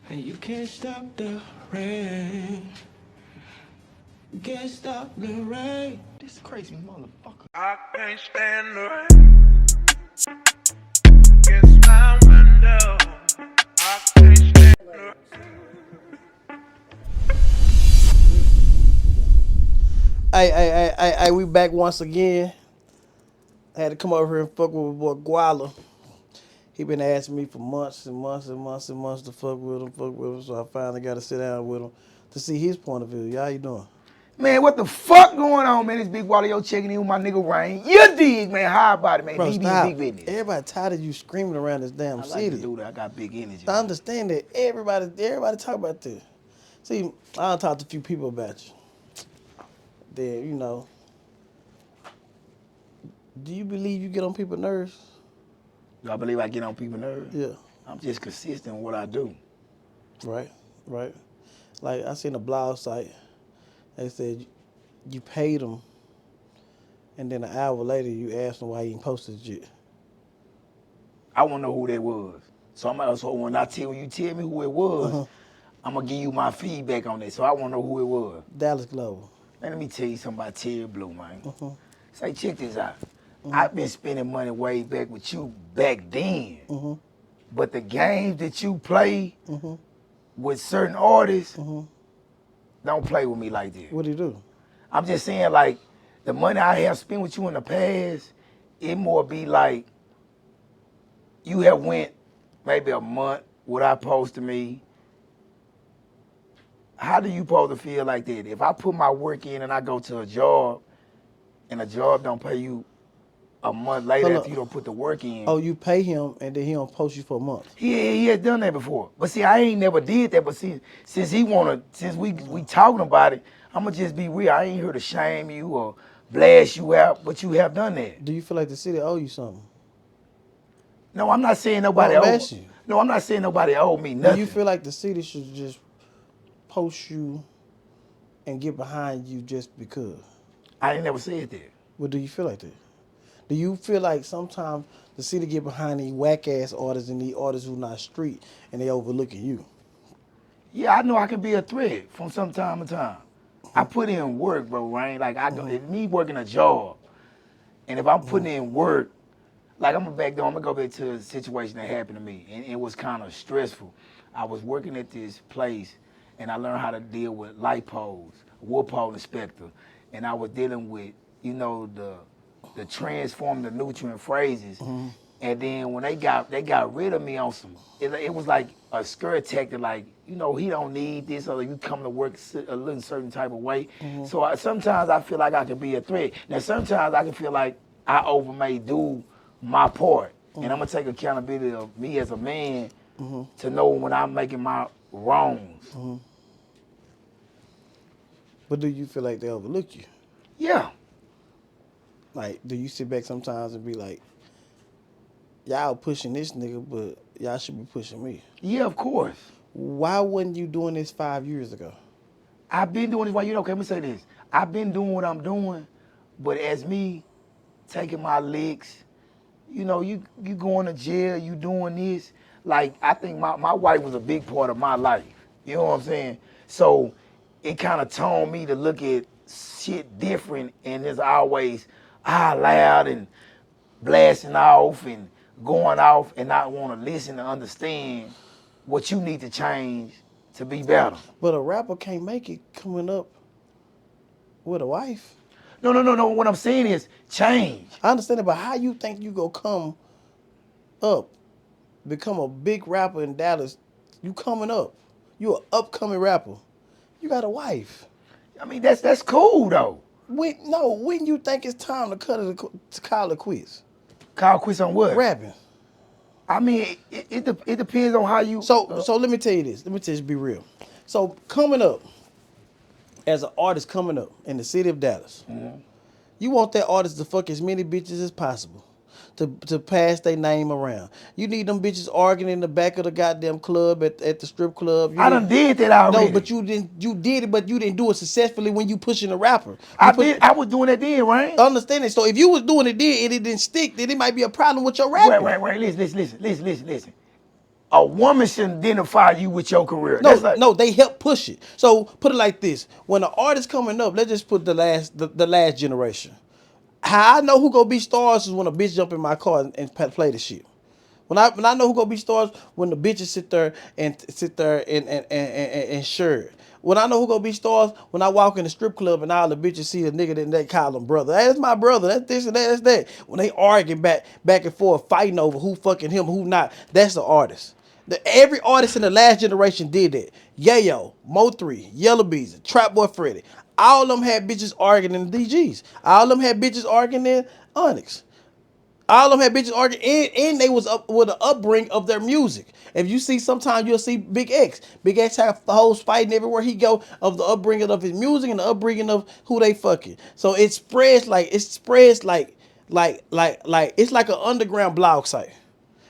And you can't stop the rain. You can't stop the rain. This crazy motherfucker. I can't stand the rain against my window. I can't stand the rain. Hey, we back once again. I had to come over here and fuck with my boy Gualayo. He been asking me for months and months and months and months to fuck with him. So I finally got to sit down with him to see his point of view. Y'all, how you doing? Man, what the fuck going on, man? This big Gualayo checking in with my nigga Rain. You dig, man. How about it, man? Bro, BB stop. and big business. Everybody tired of you screaming around this damn I like city. to do that. I got big energy. I understand that everybody talk about this. See, I done talked to a few people about you. Then, do you believe you get on people's nerves? Do I believe I get on people's nerves? Yeah. I'm just consistent in what I do. Right. Like, I seen a blog site. They said you paid them, and then an hour later you asked them why he ain't posted it. I want to know who that was. So when you tell me who it was, I'm gonna give you my feedback on it. So I want to know who it was. Dallas Global. Man, let me tell you something about Terry Blue, man. Say, check this out. I've been spending money way back with you back then. But the games that you play with certain artists, don't play with me like that. What do you do? I'm just saying, like, the money I have spent with you in the past, it more be like, you have went maybe a month without posting me. How do you supposed to feel like that? If I put my work in and I go to a job, and a job don't pay you a month later after you don't put the work in. Oh, you pay him and then he don't post you for a month. He had done that before. But see, I ain't never did that. But see, since we talking about it, I'ma just be real. I ain't here to shame you or blast you out, but you have done that. Do you feel like the city owe you something? No, I'm not saying nobody owe you. No, I'm not saying nobody owe me nothing. Do you feel like the city should just post you and get behind you just because? I ain't never said that. Well, do you feel like that? Do you feel like sometimes the city get behind these whack-ass artists and these artists who not street and they overlooking you? Yeah, I know I can be a threat from some time to time. I put in work, bro, Rain. Like, if me working a job, and if I'm putting in work, like I'm gonna go back to a situation that happened to me, and it was kind of stressful. I was working at this place, and I learned how to deal with light poles, wood pole inspector, and I was dealing with, the transform the nutrient phrases. And then when they got rid of me on some, it was like a skirt tactic, like, he don't need this, or you come to work a little certain type of way. So sometimes I feel like I can be a threat. Now sometimes I can feel like I may do my part. And I'm gonna take accountability of me as a man to know when I'm making my wrongs. But do you feel like they overlook you? Yeah. Like, do you sit back sometimes and be like, y'all pushing this nigga, but y'all should be pushing me? Yeah, of course. Why wasn't you doing this 5 years ago? I've been doing this. Okay, let me say this. I've been doing what I'm doing, but as me taking my licks, you going to jail, you doing this. Like, I think my wife was a big part of my life. You know what I'm saying? So it kind of toned me to look at shit different, and there's always loud and blasting off and going off and not want to listen and understand what you need to change to be better. But a rapper can't make it coming up with a wife. No. What I'm saying is change. I understand it, but how you think you gonna come up, become a big rapper in Dallas? You coming up. You an upcoming rapper. You got a wife. I mean, that's cool though. When you think it's time to call it quits? Call quits on what? Rapping. I mean, it depends on how you. So let me tell you this. Let me just be real. So coming up, as an artist coming up in the city of Dallas, you want that artist to fuck as many bitches as possible to pass their name around. You need them bitches arguing in the back of the goddamn club at the strip club. I done did that already. No, but you did it, but you didn't do it successfully when you pushing a rapper. I was doing that then, right? Understand it. So if you was doing it then and it didn't stick, then it might be a problem with your rapping. Wait. Listen. a woman should identify you with your career. No, That's like, no, they help push it. So put it like this: when an artist coming up, let's just put the last generation. How I know who gonna be stars is when a bitch jump in my car and play the shit. When I know who gonna be stars, when the bitches sit there and share. When I know who gonna be stars, when I walk in the strip club and all the bitches see a nigga that they call him brother. Hey, that's my brother. That's this and that. That's that. When they arguing back and forth, fighting over who fucking him, who not. That's the artist. Every artist in the last generation did that. Yayo, Mo3, Yellow Bees, Trap Boy Freddy. All of them had bitches arguing in the DGs. All of them had bitches arguing in Onyx. All of them had bitches arguing, and they was up with the upbringing of their music. If you see, sometimes you'll see Big X. Big X have hoes fighting everywhere he go of the upbringing of his music and the upbringing of who they fucking. So it spreads like it's like an underground blog site.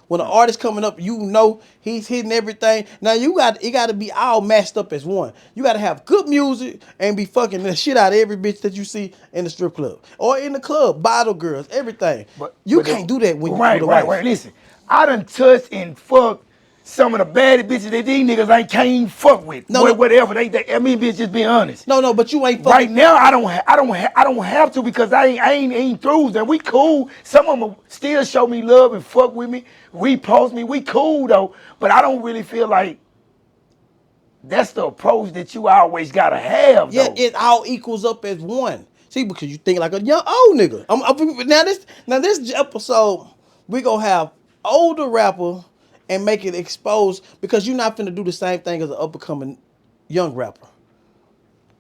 When an artist coming up, you know he's hitting everything. Now it got to be all matched up as one. You got to have good music and be fucking the shit out of every bitch that you see in the strip club or in the club, bottle girls, everything. But you can't do that when you with a wife. Right. Listen, I done touched and fucked some of the baddest bitches that these niggas can't even fuck with. No, whatever. I mean, bitch, just being honest. No, but you ain't fucking. Right now, I don't have to because I ain't through them. We cool. Some of them still show me love and fuck with me, repost me. We cool though, but I don't really feel like that's the approach that you always gotta have. Yeah, though. it all equals up as one. See, because you think like a young old nigga. Now this episode we gonna have older rapper and make it exposed because you're not finna do the same thing as an up and coming young rapper.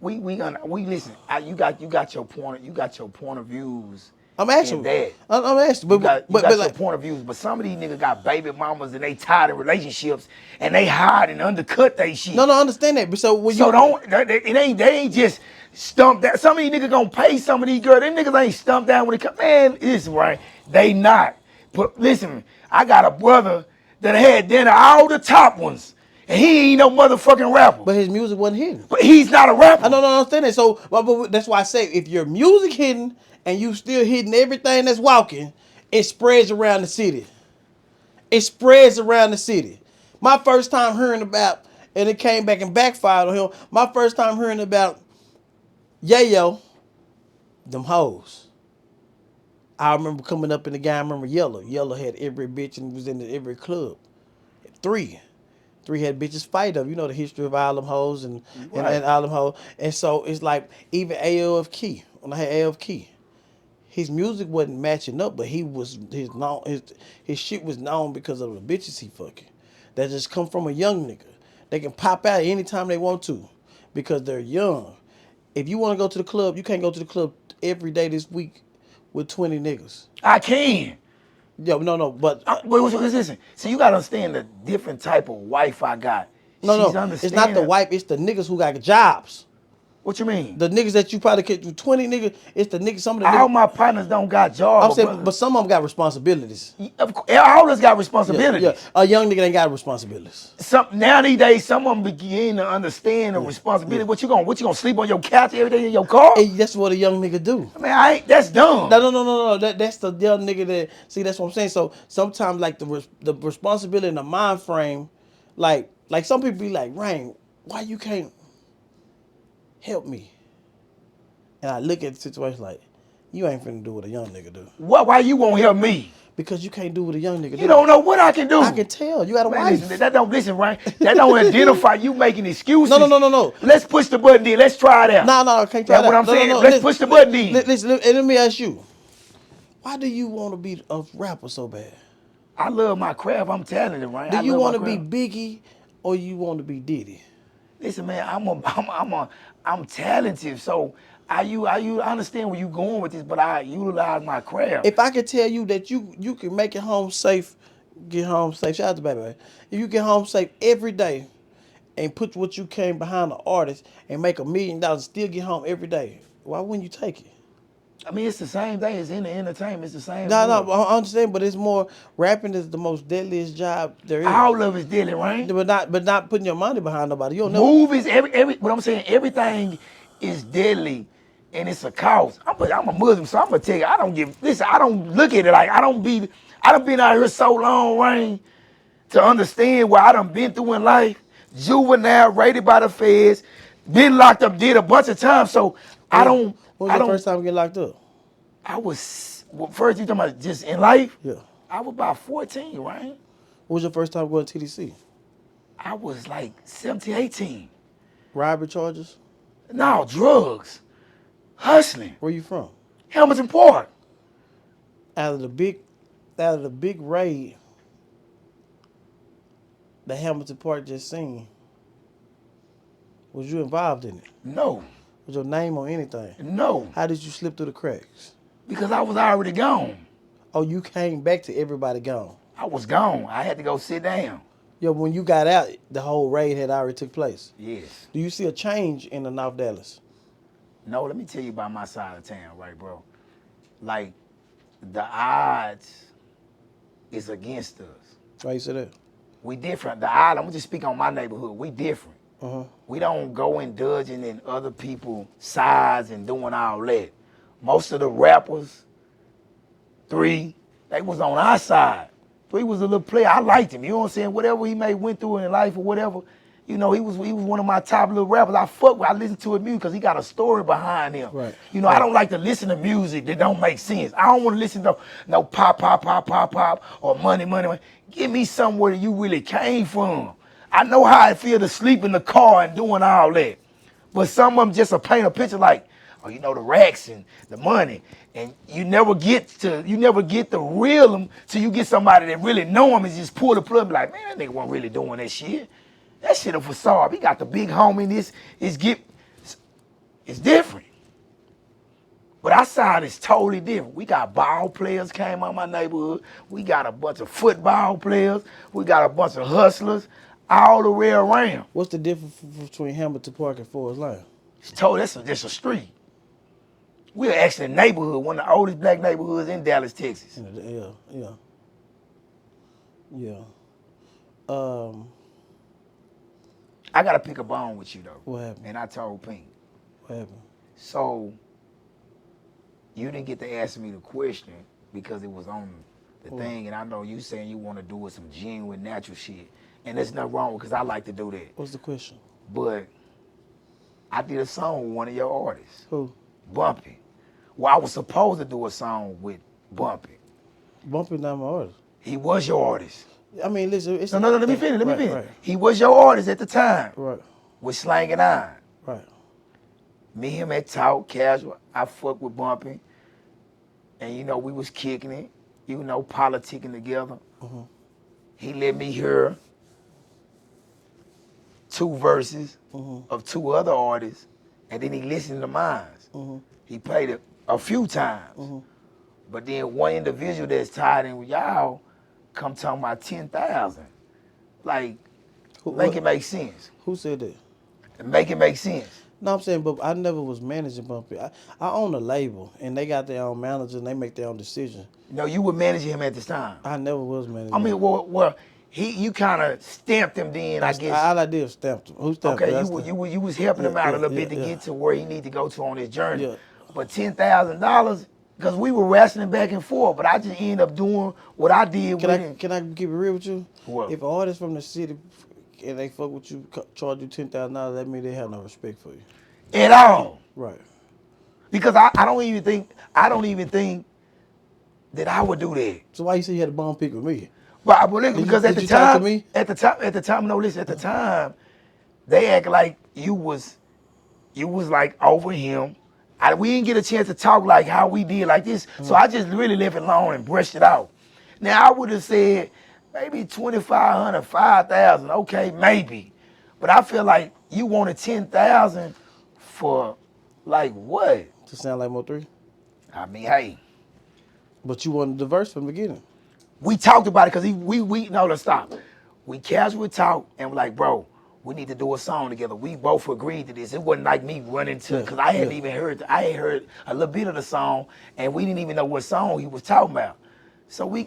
We listen. You got your point of views. I'm asking that. I'm asking, You got your point of views, but some of these niggas got baby mamas and they tired of relationships and they hide and undercut they shit. No, I understand that. But so when they ain't just stumped down. Some of these niggas gonna pay some of these girls. Them niggas ain't stumped down when it come. Man, listen, right? They not. But listen, I got a brother that had dinner all the top ones. And he ain't no motherfucking rapper. But his music wasn't hidden. But he's not a rapper. I don't understand that. So but that's why I say if your music hidden and you still hitting everything that's walking, it spreads around the city. It spreads around the city. My first time hearing about, and it came back and backfired on him, my first time hearing about Yayo, them hoes. I remember coming up in the guy, I remember Yellow. Yellow had every bitch and was in every club. Three had bitches fight up. You know the history of all them hoes and all them hoes. And so it's like even AOF Key. When I had AOF Key, his music wasn't matching up, but his shit was known because of the bitches he fucking. That just come from a young nigga. They can pop out anytime they want to because they're young. If you want to go to the club, you can't go to the club every day this week with 20 niggas. I can. Yeah, no, but listen. So you gotta understand the different type of wife I got. No, it's not the wife. It's the niggas who got jobs. What you mean? The niggas that you probably get with 20 niggas. It's the niggas. Some of the all niggas, my partners don't got jobs. I'm saying, but some of them got responsibilities. All of us got responsibilities. Yeah. A young nigga ain't got responsibilities. Now these days, some of them begin to understand the responsibility. What you gonna sleep on your couch every day in your car? Hey, that's what a young nigga do. I mean, that's dumb. No. That's the young nigga that see. That's what I'm saying. So sometimes like the responsibility and the mind frame, like some people be like, Rain, why you can't help me? And I look at the situation like, you ain't finna do what a young nigga do. Why you won't help me? Because you can't do what a young nigga do. You don't know what I can do. I can tell. You got a wife. Listen, that don't identify you making excuses. No. Let's push the button in. Let's try it out. No, I can't try it out. That's what I'm saying. Let's push the button in. Listen, and let me ask you, why do you want to be a rapper so bad? I love my craft. I'm talented, right? Do you want to be Biggie or you want to be Diddy? Listen, man, I'm talented, so I understand where you going with this, but I utilize my craft. If I could tell you that you can make it home safe, get home safe. Shout out to baby. If you get home safe every day and put what you came behind the artist and make $1 million and still get home every day, why wouldn't you take it? I mean, it's the same thing. It's in the entertainment. It's the same. No, I understand, but it's more. Rapping is the most deadliest job there is. All of it's deadly, right? But not putting your money behind nobody. You don't know. Movies, what I'm saying, everything is deadly, and it's a cost. I'm a Muslim, so I'm gonna tell you, I don't look at it like I done been out here so long, Rain. to understand what I done been through in life. Juvenile, raided by the feds, been locked up, did a bunch of times. So I don't. When was your first time getting locked up? I was first. You talking about just in life? Yeah. I was about 14, right? When was your first time going to TDC? I was like 17, 18. Robbery charges? No, drugs, hustling. Where you from? Hamilton Park. Out of the big raid that Hamilton Park just seen, was you involved in it? No, Was your name on anything? no, How did you slip through the cracks? because I was already gone. Oh, you came back to everybody gone. I was gone. I had to go sit down. Yo, when you got out, the whole raid had already took place. Yes. Do you see a change in the North Dallas? No, let me tell you about my side of town, right, bro? Like, the odds is against us. Why you say that? We different. The odds, I'm gonna just speak on my neighborhood. We different. Uh-huh. We don't go indulging in other people's sides and doing all that. Most of the rappers, 3, they was on our side. 3 was a little player. I liked him. You know what I'm saying? Whatever he may went through in life or whatever, you know, he was one of my top little rappers. I fuck with. I listen to his music because he got a story behind him. Right. You know, I don't like to listen to music that don't make sense. I don't want to listen to no pop, pop, pop, pop, pop, or money, money, money. Give me somewhere you really came from. I know how it feel to sleep in the car and doing all that. But some of them just paint a picture like, oh, you know, the racks and the money. And you never get the real them till you get somebody that really know him and just pull the plug and be like, man, that nigga wasn't really doing that shit. That shit a facade. He got the big homie. It's different. But our side is totally different. We got ball players came out my neighborhood. We got a bunch of football players. We got a bunch of hustlers all the way around. What's the difference between Hamilton Park and Forest Lane? It's told that's just a street. We're actually a neighborhood, one of the oldest black neighborhoods in Dallas, Texas. Yeah. I gotta pick a bone with you though. What happened? And I told Pink. What happened? So you didn't get to ask me the question because it was on the thing, and I know you saying you want to do with some genuine natural shit, and there's nothing wrong because I like to do that. What's the question? But I did a song with one of your artists. Who? Bumpy. Well, I was supposed to do a song with Bumpy. Bumpy not my artist. He was your artist. I mean, listen. It's No, let me finish. Right. He was your artist at the time. Right. With Slang and I. Right. Me and him had talk casual. I fucked with Bumpy. And you know, we was kicking it. You know, politicking together. Mm-hmm. He let me hear 2 verses of 2 other artists, and then he listened to mine. Mm-hmm. He played it a few times. But then one individual that's tied in with y'all come talking about 10,000. Like, make it make sense. Who said that? Make it make sense. No, I'm saying, but I never was managing Bumpy. I own a label, and they got their own manager, and they make their own decision. No, you were managing him at this time. I never was managing. I mean, well, you kind of stamped him then, I guess. All I did was stamp him. Who stamped him? Okay, you was helping him out a little bit to get to where he need to go to on his journey. Yeah. But $10,000, because we were wrestling back and forth, but I just ended up doing what I did with him. Can I keep it real with you? What? If an artist from the city and they fuck with you, charge you $10,000, that means they have no respect for you. At all. Right. Because I don't even think that I would do that. So why you say you had a bone pick with me? But listen, because did you talk to me? at the time, they act like you was like over him. We didn't get a chance to talk like how we did like this. So I just really left it alone and brushed it out. Now I would have said maybe 2,500, 5,000, okay, maybe. But I feel like you wanted 10,000 for like what? To sound like Mo3? I mean, hey. But you wanted the verse from the beginning. We talked about it because let's stop. We casually talked and we're like, bro, we need to do a song together. We both agreed to this. It wasn't like me running to, because I hadn't even heard, I had heard a little bit of the song and we didn't even know what song he was talking about. So we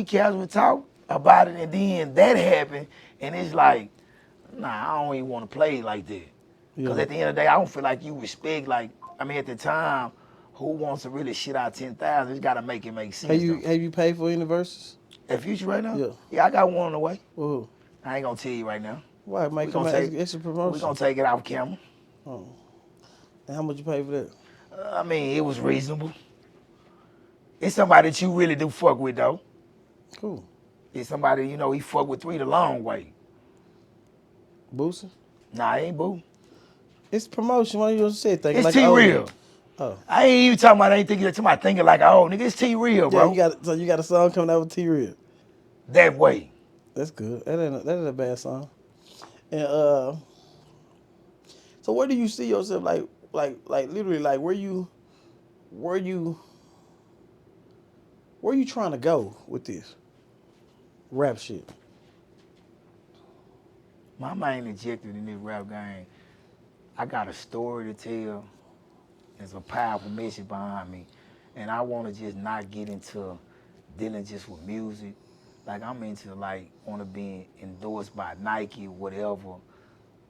casually talked about it and then that happened and it's like, nah, I don't even want to play like that. Because at the end of the day, I don't feel like you respect, at the time, who wants to really shit out 10,000? It's got to make it make sense. Have you paid for any verses? At Future right now? Yeah. Yeah, I got one on the way. Woohoo. I ain't gonna tell you right now. Why? Might We come gonna out take extra promotion. We gonna take it off camera. Oh. And how much you pay for that? I mean, it was reasonable. It's somebody that you really do fuck with though. Cool. It's somebody, you know, he fuck with 3 the long way. Boosie? Nah, it ain't boo. It's promotion. Why you don't say things It's like T-Real. Oh. I ain't even talking about anything. Somebody thinking like, oh, nigga, it's T-Real, bro. Yeah, you got a song coming out with T-Real. That way. That's good. That ain't a bad song. And so where do you see yourself like literally like where you trying to go with this rap shit? My main objective in this rap game, I got a story to tell. There's a powerful message behind me. And I want to just not get into dealing just with music. Like I'm into like want to be endorsed by Nike or whatever.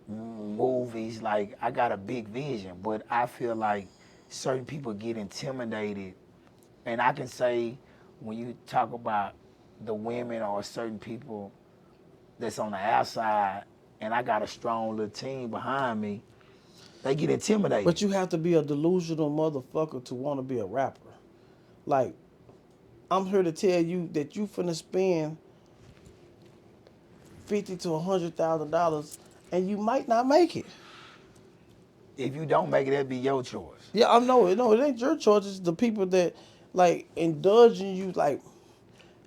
Movies, like I got a big vision, but I feel like certain people get intimidated. And I can say when you talk about the women or certain people that's on the outside, and I got a strong little team behind me, they get intimidated. But you have to be a delusional motherfucker to want to be a rapper. Like, I'm here to tell you that you finna spend $50,000 to $100,000 and you might not make it. If you don't make it, that'd be your choice. Yeah, I know. No, it ain't your choice. It's the people that like indulging you. Like,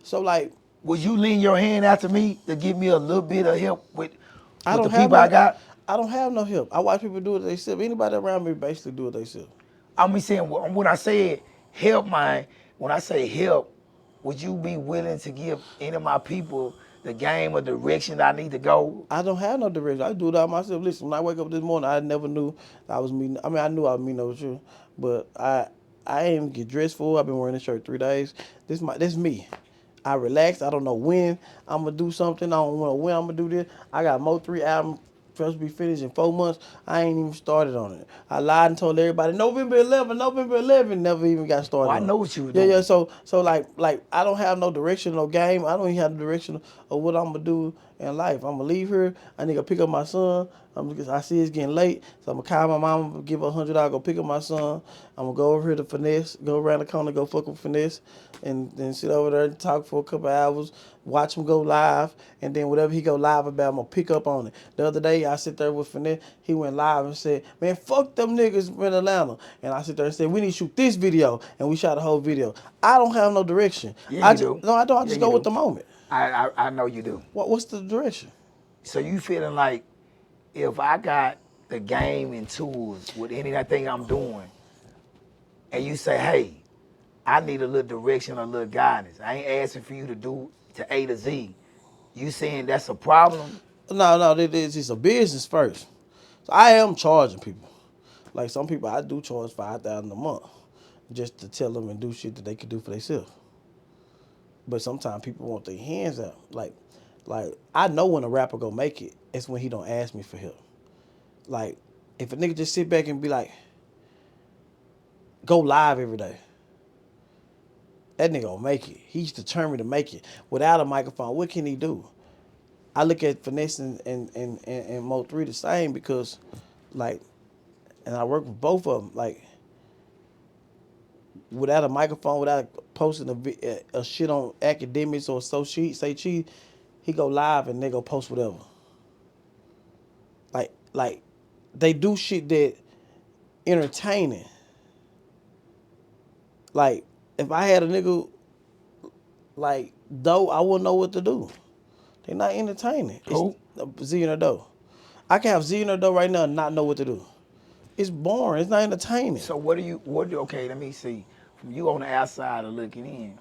so like. Would you lean your hand out to me to give me a little bit of help with I don't the have people no, I got? I don't have no help. I watch people do it themselves. Anybody around me basically do it themselves. I'm saying when I say help, when I say help, would you be willing to give any of my people the game or direction I need to go? I don't have no direction. I do it all myself. Listen, when I wake up this morning, I never knew I was meeting. I mean, I knew I was meeting up with you, but I ain't even get dressed for it. I've been wearing this shirt 3 days. This me. I relax. I don't know when I'm gonna do something. I don't know when I'm gonna do this. I got Mo3 album supposed to be finished in 4 months. I ain't even started on it. I lied and told everybody November 11, never even got started. Oh, I on know it. what you were doing. Yeah. So like I don't have no direction, no game. I don't even have the direction of what I'm gonna do in life. I'm gonna leave here. I need to pick up my son. I see it's getting late, so I'm gonna call my mom, give her $100, go pick up my son. I'm gonna go over here to Finesse, go around the corner, go fuck with Finesse, and then sit over there and talk for a couple hours, watch him go live, and then whatever he go live about, I'm gonna pick up on it. The other day, I sit there with Finesse, he went live and said, man, fuck them niggas in Atlanta. And I sit there and said, we need to shoot this video, and we shot a whole video. I don't have no direction. Yeah, you do. No, I don't. I just Yeah, go you with do. the moment. I know you do. What's the direction? So you feeling like if I got the game and tools with anything I'm doing, and you say, hey, I need a little direction, a little guidance. I ain't asking for you to do to A to Z. You saying that's a problem? No, it's a business first. So I am charging people. Like some people, I do charge $5,000 a month just to tell them and do shit that they could do for themselves. But sometimes people want their hands out. Like I know when a rapper gonna make it, it's when he don't ask me for help. Like if a nigga just sit back and be like, go live every day. That nigga gonna make it. He's determined to make it. Without a microphone, what can he do? I look at Finesse and Mo3 the same because, like, and I work with both of them. Like, without a microphone, without posting a shit on academics or say cheese, he go live and they go post whatever. Like they do shit that entertaining. Like if I had a nigga like Doe, I wouldn't know what to do. They not entertaining. Who? Zillion or Doe. I can have Zillion or Doe right now and not know what to do. It's boring. It's not entertaining. So okay, let me see. From you on the outside of looking in,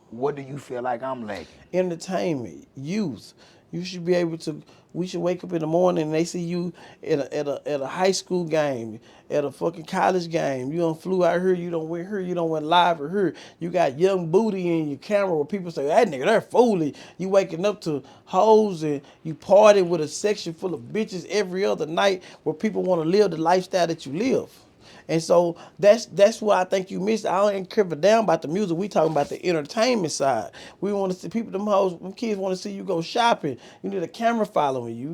what do you feel like I'm lacking? Entertainment, youth. You should be able to. We should wake up in the morning and they see you at a high school game, at a fucking college game. You done flew out here. You done went here. You done went live or here. You got young booty in your camera where people say that nigga they're fooling. You waking up to hoes and you partying with a section full of bitches every other night where people want to live the lifestyle that you live. And so that's what I think you missed. I don't care down about the music. We talking about the entertainment side. We want to see people, them kids want to see you go shopping. You need a camera following you.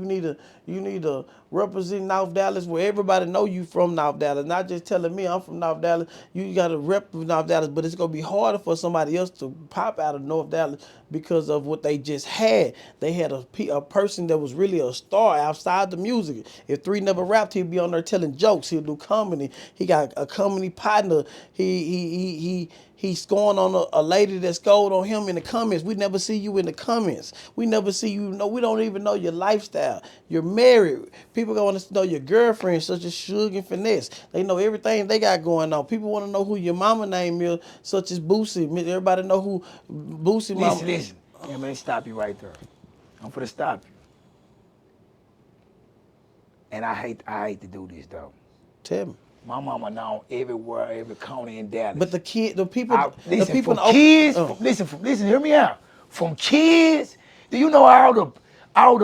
You need to represent North Dallas where everybody know you from North Dallas. Not just telling me I'm from North Dallas. You got to rep North Dallas, but it's gonna be harder for somebody else to pop out of North Dallas because of what they just had. They had a person that was really a star outside the music. If 3 never rapped, he'd be on there telling jokes. He'll do comedy. He got a comedy partner. He's scoring on a lady that scored on him in the comments. We never see you in the comments. We never see you. No, we don't even know your lifestyle. You're married. People want to know your girlfriend, such as Suge and Finesse. They know everything they got going on. People want to know who your mama name is, such as Boosie. Everybody know who Boosie mama. Listen. Yeah, man, stop you right there. I'm for to stop you. And I hate to do this though. Tell me. My mama known everywhere, every corner in Dallas. But the people, Listen, from kids, listen, hear me out. From kids, do you know all the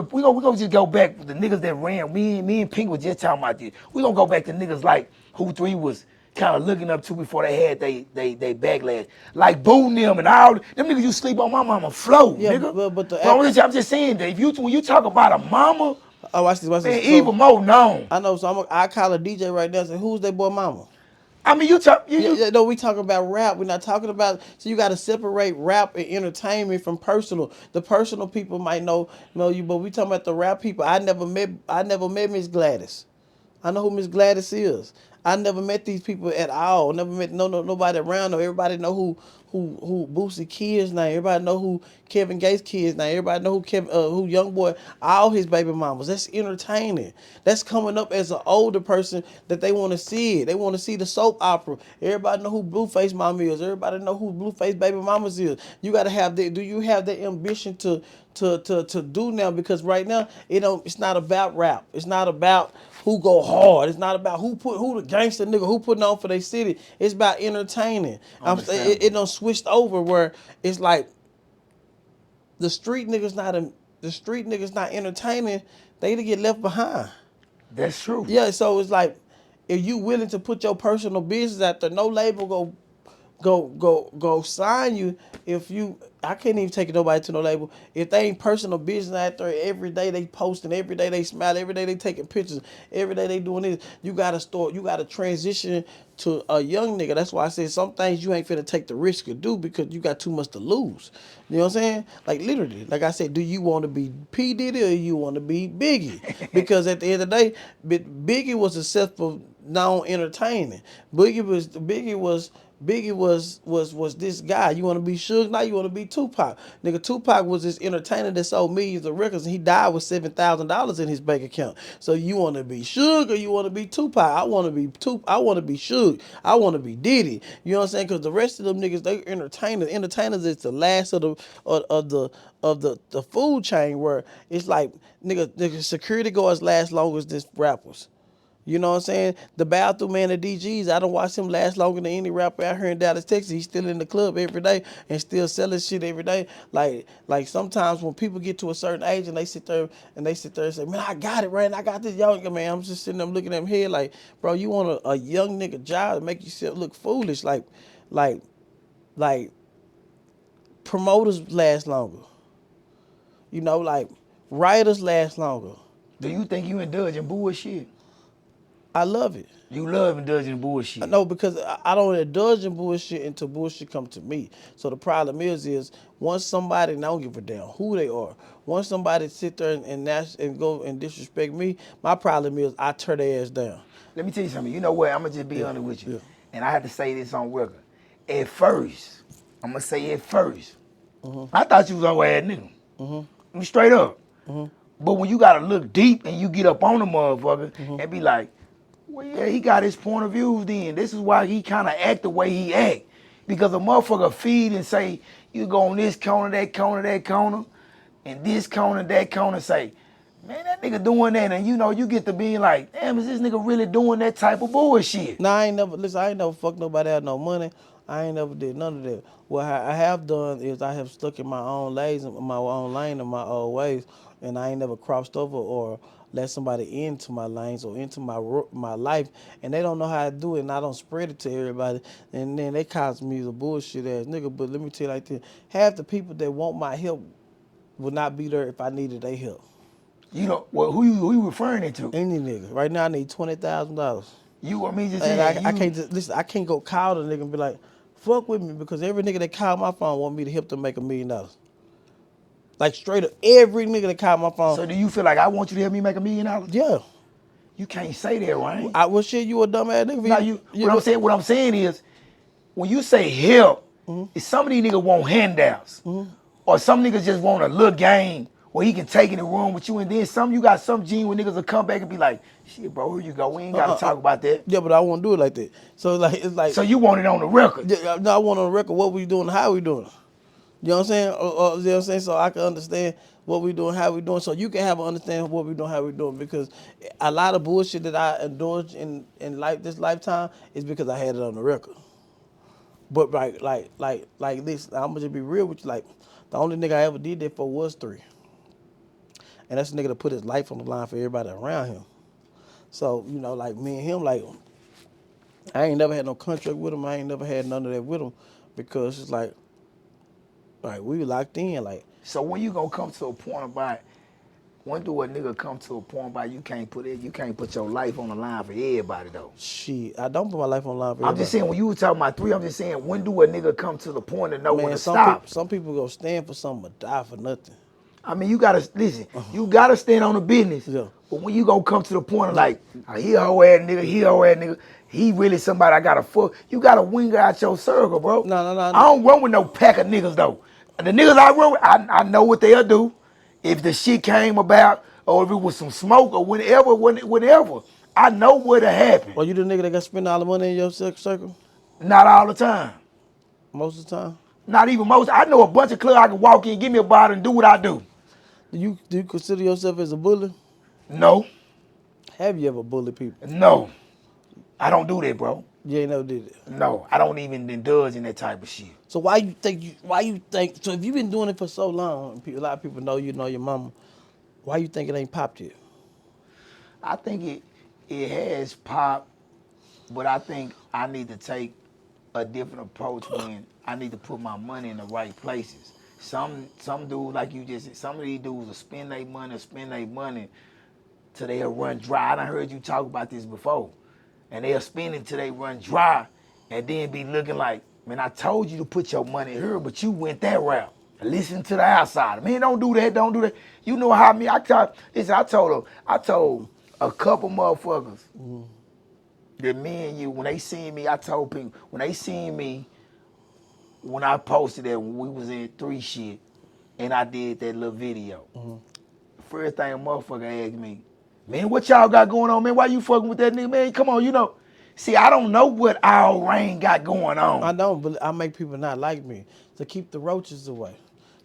we gonna just go back the niggas that ran. Me and Pink was just talking about this. We gonna go back to niggas like who 3 was kind of looking up to before they had they backlash. Like Boo them and all them niggas you sleep on my mama flow, yeah, nigga. but I'm just saying that when you talk about a mama, oh, watch this. man, even more known. I know, so I call a DJ right now and say, who's that boy mama? I mean, No, we talking about rap. We're not talking about. So you got to separate rap and entertainment from personal. The personal people might know you, but we talking about the rap people. I never met Miss Gladys. I know who Miss Gladys is. I never met these people at all. Never met nobody around them. Everybody know who Boosie Kid's name. Everybody know who Kevin Gates' kid's name. Everybody know who Young Boy, all his baby mamas. That's entertaining. That's coming up as an older person that they want to see it. They want to see the soap opera. Everybody know who Blueface mama is. Everybody know who Blueface baby mamas is. You gotta have that. Do you have the ambition to do now? Because right now it's not about rap. It's not about who go hard. It's not about who the gangster nigga who putting on for their city. It's about entertaining. It done switched over where it's like the street niggas not entertaining. They to get left behind. That's true. Yeah, so it's like if you willing to put your personal business out there, no label go sign you. I can't even take nobody to no label. If they ain't personal business out there, every day they posting, every day they smile, every day they taking pictures, every day they doing this, you gotta transition to a young nigga. That's why I said some things you ain't finna take the risk to do because you got too much to lose. You know what I'm saying? Like literally, like I said, do you want to be P. Diddy or you want to be Biggie? Because at the end of the day, Biggie was successful non-entertaining. Biggie was this guy. You want to be Suge? Now you want to be Tupac. Nigga, Tupac was this entertainer that sold millions of records and he died with $7,000 in his bank account. So you want to be Suge or you want to be Tupac? I want to be Suge. I want to be Diddy. You know what I'm saying? Because the rest of them niggas, they entertainers. Entertainers is the last of the food chain where it's like nigga security guards last longer as this rappers. You know what I'm saying? The bathroom man at DG's, I don't watch him last longer than any rapper out here in Dallas, Texas. He's still in the club every day and still selling shit every day. Like sometimes when people get to a certain age and they sit there and say, man, I got it, right? I got this young man. I'm just sitting there looking at him here like, bro, you want a young nigga job to make yourself look foolish. Like promoters last longer. You know, like writers last longer. Do you think you indulging bullshit? I love it. You love indulging bullshit. No, because I don't indulge in bullshit until bullshit come to me. So the problem is once somebody, and I don't give a damn who they are, once somebody sit there and go and disrespect me, my problem is I tear their ass down. Let me tell you something. You know what? I'm going to just be honest with you. Yeah. And I had to say this on record. At first, I'm going to say at first, I thought you was an old ass nigga. I'm straight up. But when you got to look deep and you get up on the motherfucker and be like, well, yeah, he got his point of views then. This is why he kind of act the way he act. Because a motherfucker feed and say, you go on this corner, that corner, and this corner, that corner, say, man, that nigga doing that. And you know, you get to being like, damn, is this nigga really doing that type of bullshit? Nah, I ain't never fucked nobody out no money. I ain't never did none of that. What I have done is I have stuck in my own lanes, my own lane and my old ways, and I ain't never crossed over or let somebody into my lanes or into my life, and they don't know how to do it, and I don't spread it to everybody, and then they cause me a bullshit ass nigga. But let me tell you like this: half the people that want my help would not be there if I needed their help. You know, well, who you referring it to? Any nigga. Right now, I need $20,000. You or me just And saying I can't just listen. I can't go call the nigga and be like, "Fuck with me," because every nigga that call my phone want me to help them make $1 million. Like straight up, every nigga that call my phone. So do you feel like I want you to help me make $1 million? Yeah. You can't say that, right? Well, shit, you a dumbass nigga. Now what I'm saying is, when you say help, is some of these niggas want handouts, or some niggas just want a little game where he can take in the room with you, and then you got some genuine niggas will come back and be like, shit, bro, here you go. We ain't gotta talk about that. Yeah, but I won't do it like that. So like it's like. So you want it on the record? Yeah, no, I want on the record what we doing, how we doing. You know what I'm saying? You know what I'm saying? So I can understand what we doing, how we doing. So you can have an understanding of what we doing, how we doing. Because a lot of bullshit that I indulge in life this lifetime is because I had it on the record. But like this, I'm gonna just be real with you. Like the only nigga I ever did that for was 3. And that's a nigga that put his life on the line for everybody around him. So, you know, like me and him, like I ain't never had no contract with him. I ain't never had none of that with him because it's like we locked in. Like, so when you gonna come to a point about when do a nigga come to a point about you can't put your life on the line for everybody though? shit, I don't put my life on the line for everybody. I'm just saying when you were talking about 3, I'm just saying when do a nigga come to the point to know when to some stop? some people go stand for something but die for nothing. I mean, you gotta listen. You gotta stand on the business. Yeah. But when you gonna come to the point of like, he a hoe ass nigga, he really somebody I gotta fuck. You gotta wing out your circle, bro. No. I don't run with no pack of niggas though. The niggas I run with, I know what they'll do. If the shit came about, or if it was some smoke, or whenever, I know what'll happen. Well, you the nigga that got spend all the money in your circle? Not all the time. Most of the time? Not even most. I know a bunch of clubs I can walk in, give me a bottle, and do what I do. Do you consider yourself as a bully? No. Have you ever bullied people? No. I don't do that, bro. You ain't never did it. No, I don't even indulge in that type of shit. So why you think so if you've been doing it for so long, a lot of people know you know your mama, why you think it ain't popped yet? I think it has popped, but I think I need to take a different approach when I need to put my money in the right places. Some dudes, like you just said, some of these dudes will spend their money till they'll run dry. I done heard you talk about this before. And they'll spend it till they run dry and then be looking like, man, I told you to put your money here, but you went that route. Listen to the outsider. Man, don't do that. You know how me, I told a couple motherfuckers that me and you, when they seen me, I told people, when they seen me, when I posted that when we was in 3 shit and I did that little video, first thing a motherfucker asked me, man, what y'all got going on, man? Why you fucking with that nigga, man? Come on, you know. See, I don't know what our Rain got going on. I don't, but I make people not like me to keep the roaches away.